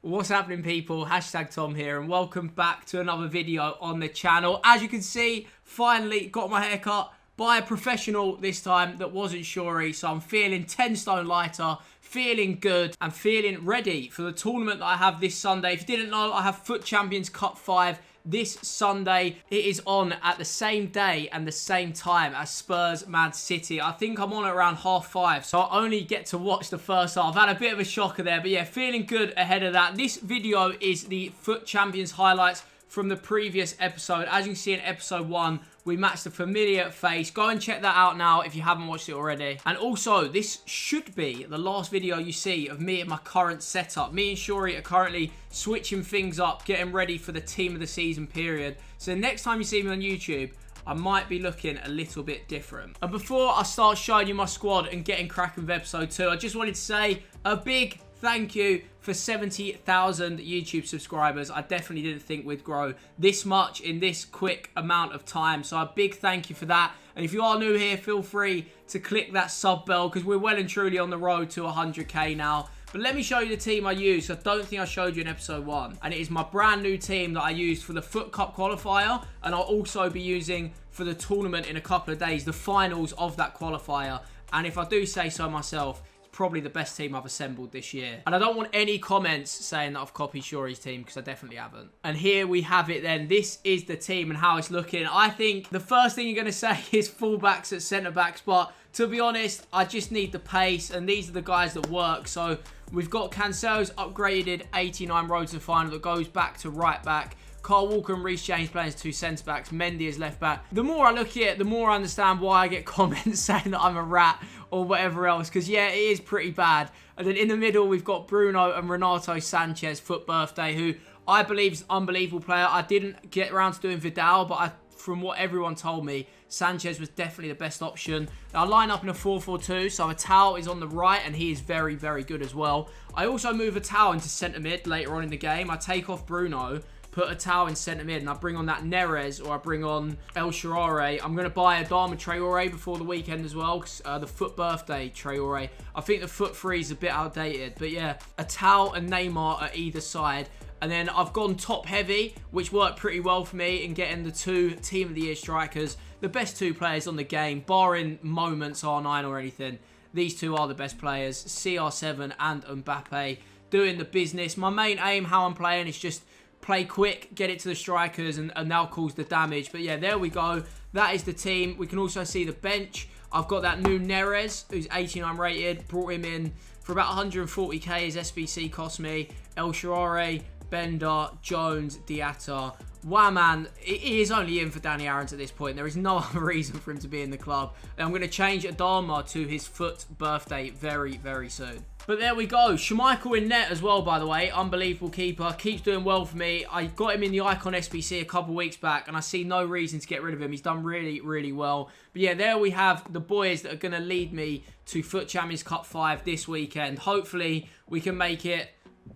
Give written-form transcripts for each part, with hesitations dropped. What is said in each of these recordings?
What's happening, people? Hashtag Tom here, and welcome back to another video on the channel. As you can see, finally got my hair cut by a professional this time that wasn't Shuri, so I'm feeling 10 stone lighter, feeling good, and feeling ready for the tournament that I have this Sunday. If you didn't know, I have Foot Champions Cup 5 this Sunday. It is on at the same day and the same time as Spurs Man City. I think I'm on at around 5:30, so I only get to watch the first half. I've had a bit of a shocker there, but yeah, feeling good ahead of that. This video is the Foot Champions highlights from the previous episode. As you can see in episode 1, we matched a familiar face. Go and check that out now if you haven't watched it already. And also, this should be the last video you see of me and my current setup. Me and Shuri are currently switching things up, getting ready for the team of the season period. So next time you see me on YouTube, I might be looking a little bit different. And before I start showing you my squad and getting cracking with episode 2, I just wanted to say a big thank you for 70,000 YouTube subscribers. I definitely didn't think we'd grow this much in this quick amount of time. So a big thank you for that. And if you are new here, feel free to click that sub bell because we're well and truly on the road to 100k now. But let me show you the team I used. I don't think I showed you in episode 1. And it is my brand new team that I used for the Foot Cup qualifier. And I'll also be using for the tournament in a couple of days, the finals of that qualifier. And if I do say so myself, probably the best team I've assembled this year. And I don't want any comments saying that I've copied Shuri's team, because I definitely haven't. And here we have it then. This is the team and how it's looking. I think the first thing you're going to say is fullbacks at centre-backs, but to be honest, I just need the pace, and these are the guys that work. So we've got Cancelo's upgraded 89 road to the final that goes back to right back. Carl Walker and Reece James playing as 2 centre-backs. Mendy as left-back. The more I look at it, the more I understand why I get comments saying that I'm a rat or whatever else. Because, yeah, it is pretty bad. And then in the middle, we've got Bruno and Renato Sanchez, Foot Birthday, who I believe is an unbelievable player. I didn't get around to doing Vidal, but from what everyone told me, Sanchez was definitely the best option. I line up in a 4-4-2, so Atal is on the right, and he is very, very good as well. I also move Atal into centre-mid later on in the game. I take off Bruno, put Atal in centre mid, and I bring on that Neres, or I bring on El Shaarawy. I'm going to buy Adama Traore before the weekend as well, the Foot Birthday Traore. I think the Foot 3 is a bit outdated, but yeah, Atal and Neymar at either side. And then I've gone top heavy, which worked pretty well for me in getting the 2 Team of the Year strikers, the best 2 players on the game, barring moments R9 or anything. These 2 are the best players, CR7 and Mbappe, doing the business. My main aim, how I'm playing, is just play quick, get it to the strikers, and now cause the damage. But yeah, there we go. That is the team. We can also see the bench. I've got that new Neres, who's 89 rated. Brought him in for about 140k. His SBC cost me. El Shaarawy, Bender, Jones, Diatta. Wow, man, he is only in for Danny Aarons at this point. There is no other reason for him to be in the club. And I'm going to change Adama to his Foot Birthday very, very soon. But there we go. Schmeichel in net as well, by the way. Unbelievable keeper. Keeps doing well for me. I got him in the Icon SBC a couple weeks back, and I see no reason to get rid of him. He's done really, really well. But yeah, there we have the boys that are going to lead me to Foot Champions Cup 5 this weekend. Hopefully, we can make it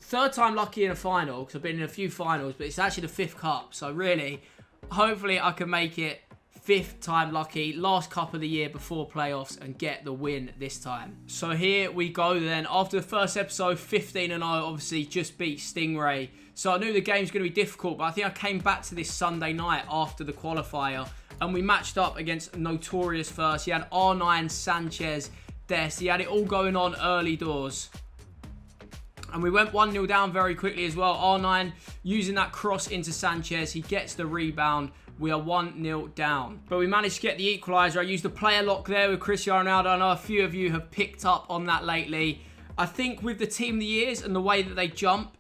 3rd time lucky in a final, because I've been in a few finals, but it's actually the 5th cup. So really, hopefully I can make it 5th time lucky, last cup of the year before playoffs, and get the win this time. So here we go then. After the first episode, 15-0, obviously just beat Stingray. So I knew the game's going to be difficult, but I think I came back to this Sunday night after the qualifier, and we matched up against Notorious first. He had R9, Sanchez, Des. He had it all going on early doors. And we went 1-0 down very quickly as well. R9 using that cross into Sanchez. He gets the rebound. We are 1-0 down. But we managed to get the equaliser. I used the player lock there with Cristiano Ronaldo. I know a few of you have picked up on that lately. I think with the Team of the Years and the way that they jump,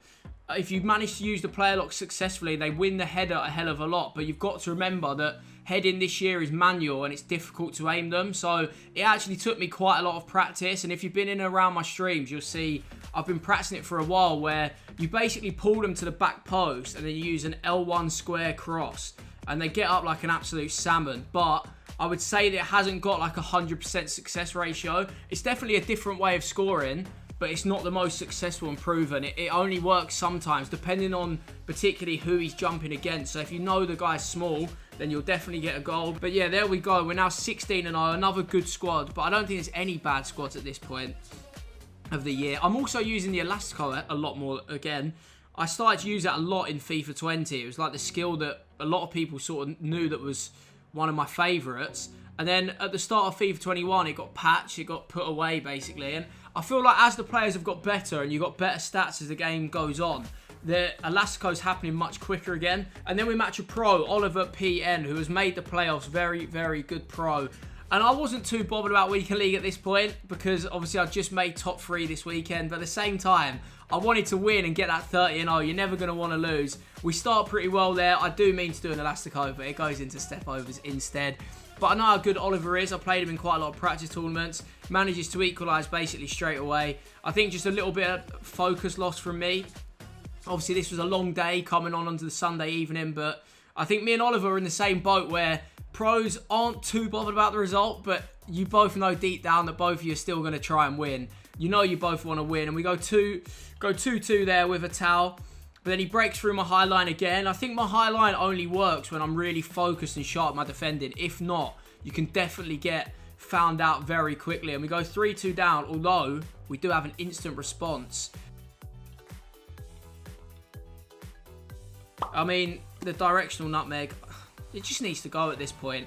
if you manage to use the player lock successfully, they win the header a hell of a lot. But you've got to remember that heading this year is manual and it's difficult to aim them. So it actually took me quite a lot of practice. And if you've been in and around my streams, you'll see I've been practicing it for a while, where you basically pull them to the back post and then you use an L1 square cross, and they get up like an absolute salmon. But I would say that it hasn't got like a 100% success ratio. It's definitely a different way of scoring, but it's not the most successful and proven. It only works sometimes, depending on particularly who he's jumping against. So if you know the guy's small, then you'll definitely get a goal. But yeah, there we go. We're now 16-0, another good squad, but I don't think there's any bad squads at this point. of the year. I'm also using the Elastico a lot more again. I started to use that a lot in FIFA 20. It was like the skill that a lot of people sort of knew that was one of my favourites. And then at the start of FIFA 21, it got patched, it got put away basically. And I feel like as the players have got better and you got better stats as the game goes on, the Elastico's happening much quicker again. And then we match a pro, Oliver PN, who has made the playoffs. Very, very good pro. And I wasn't too bothered about Weekend League at this point because obviously I just made top 3 this weekend. But at the same time, I wanted to win and get that 30-0. You're never going to want to lose. We start pretty well there. I do mean to do an Elastico, but it goes into step overs instead. But I know how good Oliver is. I played him in quite a lot of practice tournaments. Manages to equalise basically straight away. I think just a little bit of focus loss from me. Obviously, this was a long day coming on onto the Sunday evening. But I think me and Oliver are in the same boat where pros aren't too bothered about the result. But you both know deep down that both of you are still going to try and win. You know you both want to win. And we go 2-2 there with a towel. But then he breaks through my high line again. I think my high line only works when I'm really focused and sharp at my defending. If not, you can definitely get found out very quickly. And we go 3-2 down, although we do have an instant response. I mean, the directional nutmeg, it just needs to go at this point.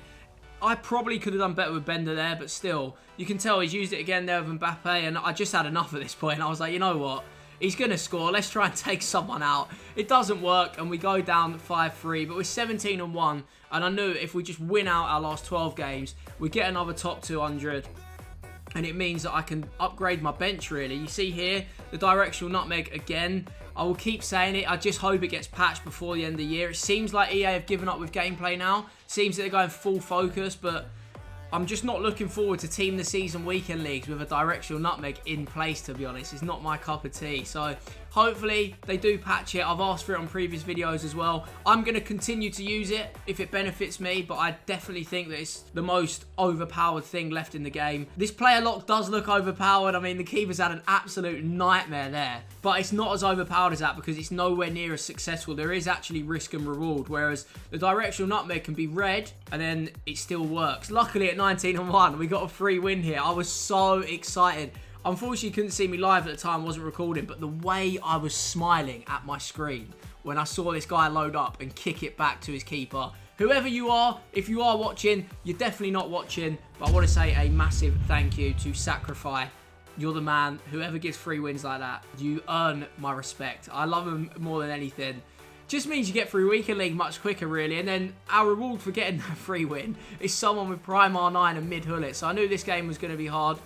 I probably could have done better with Bender there, but still, you can tell he's used it again there with Mbappe, and I just had enough at this point. I was like, you know what? He's going to score. Let's try and take someone out. It doesn't work, and we go down 5-3, but we're 17-1, and I knew if we just win out our last 12 games, we get another top 200, and it means that I can upgrade my bench, really. You see here, the directional nutmeg again. I will keep saying it. I just hope it gets patched before the end of the year. It seems like EA have given up with gameplay now. Seems that they're going full focus, but I'm just not looking forward to Team the Season weekend leagues with a directional nutmeg in place, to be honest. It's not my cup of tea. So hopefully they do patch it. I've asked for it on previous videos as well. I'm going to continue to use it if it benefits me, but I definitely think that it's the most overpowered thing left in the game. This player lock does look overpowered. I mean, the keeper's had an absolute nightmare there, but it's not as overpowered as that because it's nowhere near as successful. There is actually risk and reward, whereas the directional nutmeg can be red and then it still works. Luckily at 19-1, we got a free win here. I was so excited. Unfortunately, you couldn't see me live at the time, wasn't recording, but the way I was smiling at my screen when I saw this guy load up and kick it back to his keeper. Whoever you are, if you are watching, you're definitely not watching, but I want to say a massive thank you to Sacrifice. You're the man. Whoever gives free wins like that, you earn my respect. I love him more than anything. Just means you get through Weekend League much quicker, really. And then our reward for getting that free win is someone with Prime R9 and mid-hullet. So I knew this game was going to be hard.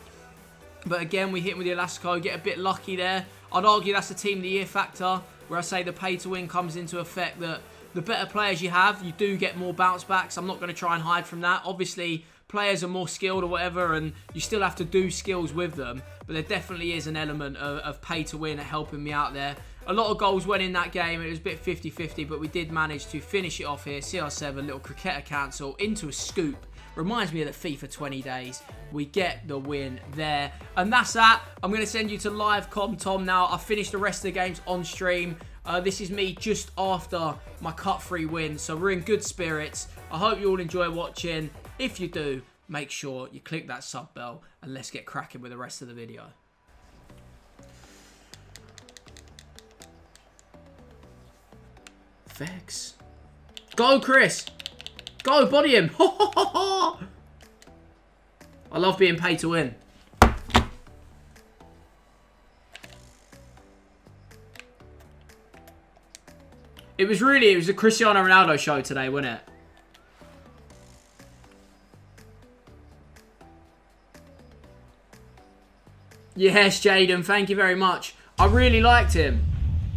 But again, we hit him with the Elastico, get a bit lucky there. I'd argue that's the Team of the Year factor, where I say the pay-to-win comes into effect, that the better players you have, you do get more bounce backs. I'm not going to try and hide from that. Obviously, players are more skilled or whatever, and you still have to do skills with them. But there definitely is an element of pay-to-win helping me out there. A lot of goals went in that game. It was a bit 50-50, but we did manage to finish it off here. CR7, little cricketer cancel into a scoop. Reminds me of the FIFA 20 days. We get the win there. And that's that. I'm going to send you to live Tom now. I finished the rest of the games on stream. This is me just after my cut-free win. So we're in good spirits. I hope you all enjoy watching. If you do, make sure you click that sub bell. And let's get cracking with the rest of the video. Vex. Go, Chris. Go, body him. I love being paid to win. It was a Cristiano Ronaldo show today, wasn't it? Yes, Jaden, thank you very much. I really liked him.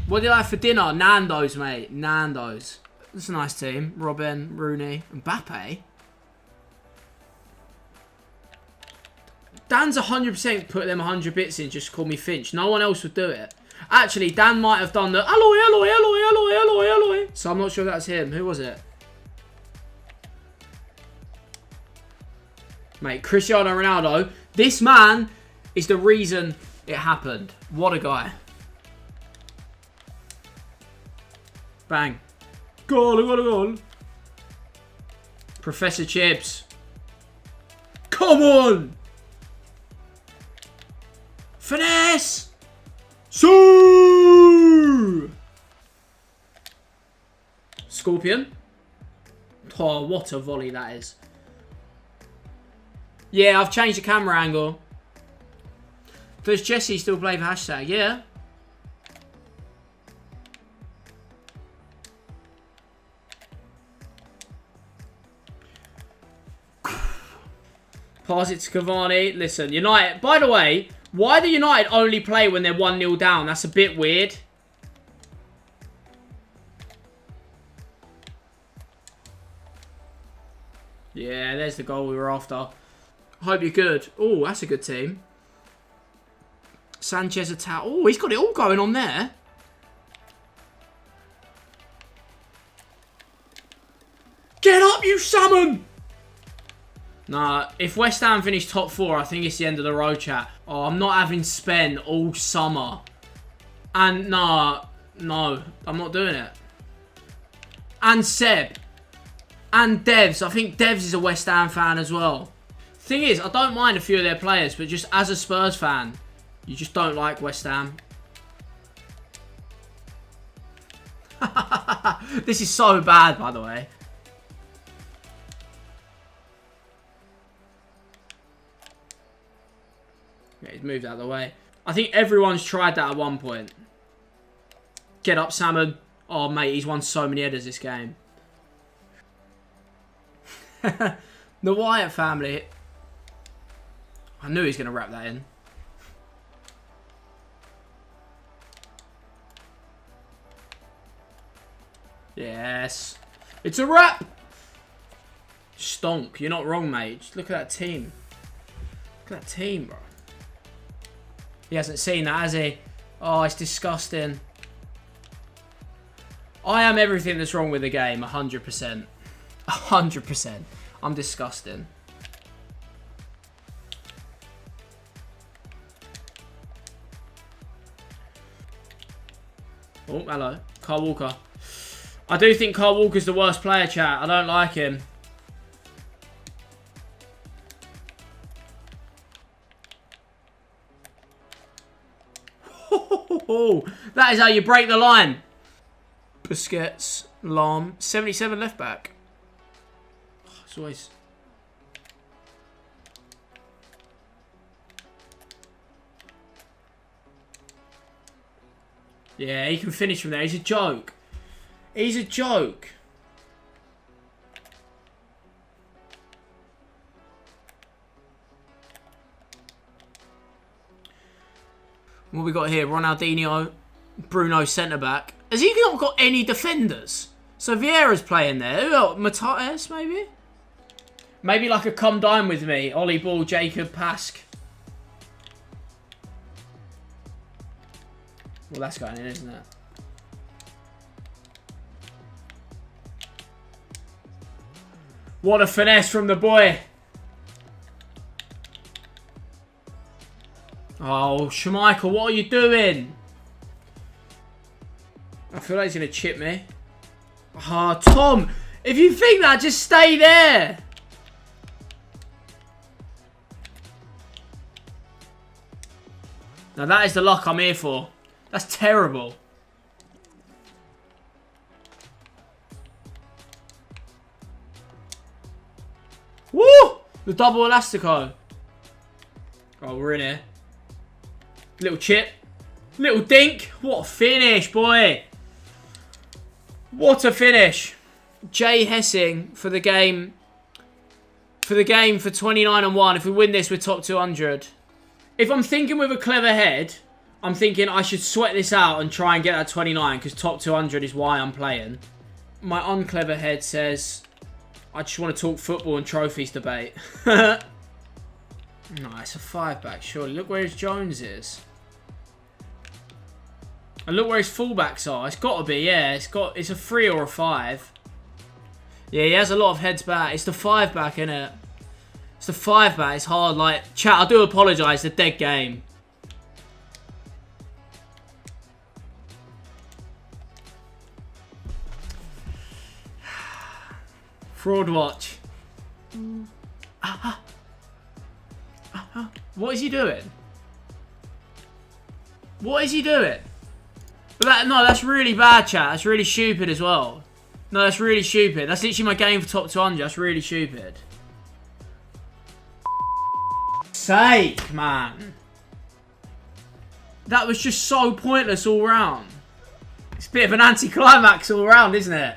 What did I have for dinner? Nando's, mate. Nando's. That's a nice team. Robin, Rooney, Mbappe. Dan's 100% put them 100 bits in just to call me Finch. No one else would do it. Actually, Dan might have done the alloy. So I'm not sure that's him. Who was it? Mate, Cristiano Ronaldo. This man is the reason it happened. What a guy. Bang. Goal. Professor Chips. Come on. Finesse! Sue! Scorpion. Oh, what a volley that is. Yeah, I've changed the camera angle. Does Jesse still play for hashtag? Yeah. Pass it to Cavani. Listen, United... By the way, why do United only play when they're 1-0 down? That's a bit weird. Yeah, there's the goal we were after. Hope you're good. Oh, that's a good team. Sanchez attack. Oh, he's got it all going on there. Get up, you salmon! Nah, if West Ham finish top 4, I think it's the end of the road, chat. Oh, I'm not having spent all summer. And, nah, no, I'm not doing it. And Seb. And Devs. I think Devs is a West Ham fan as well. Thing is, I don't mind a few of their players, but just as a Spurs fan, you just don't like West Ham. This is so bad, by the way. Yeah, he's moved out of the way. I think everyone's tried that at one point. Get up, Salmon. Oh, mate, he's won so many headers this game. The Wyatt family. I knew he was going to wrap that in. Yes. It's a wrap. Stonk. You're not wrong, mate. Just look at that team. Look at that team, bro. He hasn't seen that, has he? Oh, it's disgusting. I am everything that's wrong with the game, 100%. 100%. I'm disgusting. Oh, hello. Carl Walker. I do think Carl Walker's the worst player, chat. I don't like him. That is how you break the line. Busquets, Lam, 77 left back. Oh, it's always... Yeah, he can finish from there. He's a joke. He's a joke. What we got here? Ronaldinho, Bruno centre-back. Has he not got any defenders? So Vieira's playing there. Who else? Matthias, maybe? Maybe like a come dine with me. Ollie Ball, Jacob, Pask. Well, that's going in, isn't it? What a finesse from the boy. Oh, Schmeichel, what are you doing? I feel like he's going to chip me. Ah, oh, Tom, if you think that, just stay there. Now, that is the luck I'm here for. That's terrible. Woo! The double elastico. Oh, we're in here. Little chip. Little dink. What a finish, boy. What a finish. Jay Hessing for the game. For the game for 29-1. If we win this, we're top 200. If I'm thinking with a clever head, I'm thinking I should sweat this out and try and get that 29 because top 200 is why I'm playing. My unclever head says I just want to talk football and trophies debate. No, it's a 5-back, surely. Look where his Jones is. And look where his fullbacks are. It's got to be, yeah. It's a 3 or a 5. Yeah, he has a lot of heads back. It's the 5-back, innit? It's the 5-back. It's hard. Like, chat, I do apologise. The dead game. Fraud watch. What is he doing? What is he doing? But no, that's really bad, chat. That's really stupid as well. No, that's really stupid. That's literally my game for top 200. That's really stupid. Sake, man. That was just so pointless all round. It's a bit of an anticlimax all round, isn't it?